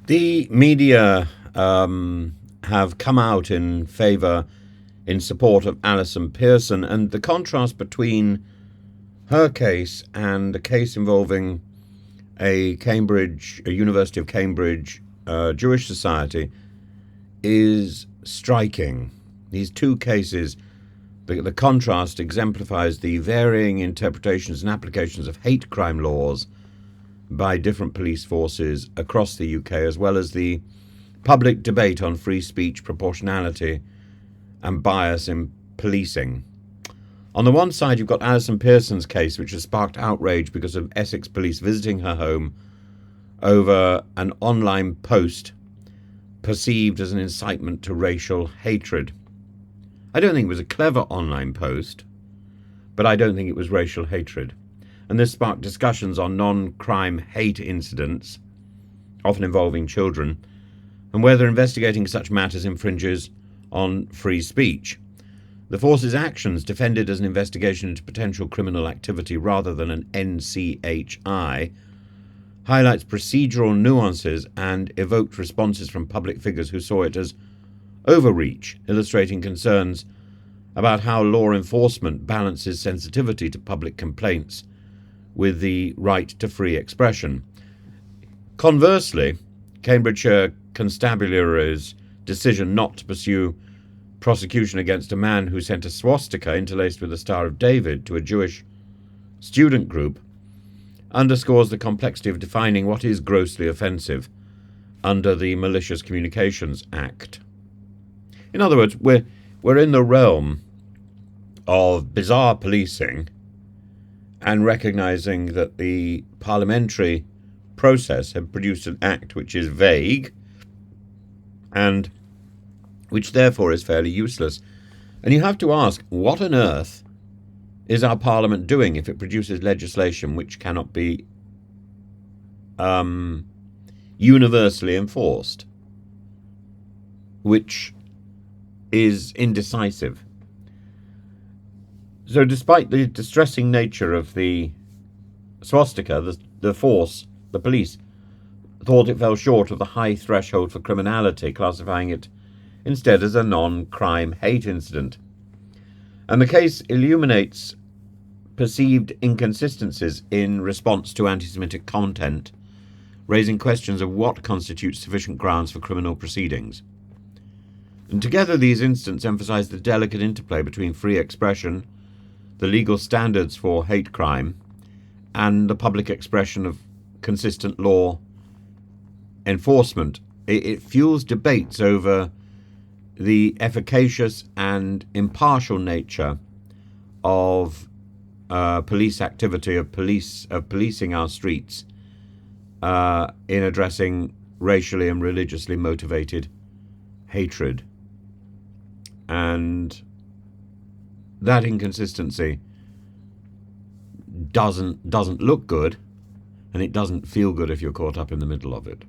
The media have come out in support of Alison Pearson, and the contrast between her case and a case involving a University of Cambridge Jewish Society is striking. These two cases, the contrast exemplifies the varying interpretations and applications of hate crime laws by different police forces across the UK, as well as the public debate on free speech, proportionality, and bias in policing. On the one side, you've got Alison Pearson's case, which has sparked outrage because of Essex police visiting her home over an online post perceived as an incitement to racial hatred. I don't think it was a clever online post, but I don't think it was racial hatred. And this sparked discussions on non-crime hate incidents, often involving children, and whether investigating such matters infringes on free speech. The force's actions, defended as an investigation into potential criminal activity rather than an NCHI, highlights procedural nuances and evoked responses from public figures who saw it as overreach, illustrating concerns about how law enforcement balances sensitivity to public complaints with the right to free expression. Conversely, Cambridgeshire Constabulary's decision not to pursue prosecution against a man who sent a swastika interlaced with the Star of David to a Jewish student group underscores the complexity of defining what is grossly offensive under the Malicious Communications Act. In other words, we're in the realm of bizarre policing and recognising that the parliamentary process had produced an act which is vague and which therefore is fairly useless. And you have to ask, what on earth is our parliament doing if it produces legislation which cannot be universally enforced, which is indecisive? So despite the distressing nature of the swastika, the police, thought it fell short of the high threshold for criminality, classifying it instead as a non-crime hate incident. And the case illuminates perceived inconsistencies in response to anti-Semitic content, raising questions of what constitutes sufficient grounds for criminal proceedings. And together these incidents emphasise the delicate interplay between free expression, the legal standards for hate crime, and the public expression of consistent law enforcement. It fuels debates over the efficacious and impartial nature of police activity, of policing our streets in addressing racially and religiously motivated hatred. And that inconsistency doesn't look good, and it doesn't feel good if you're caught up in the middle of it.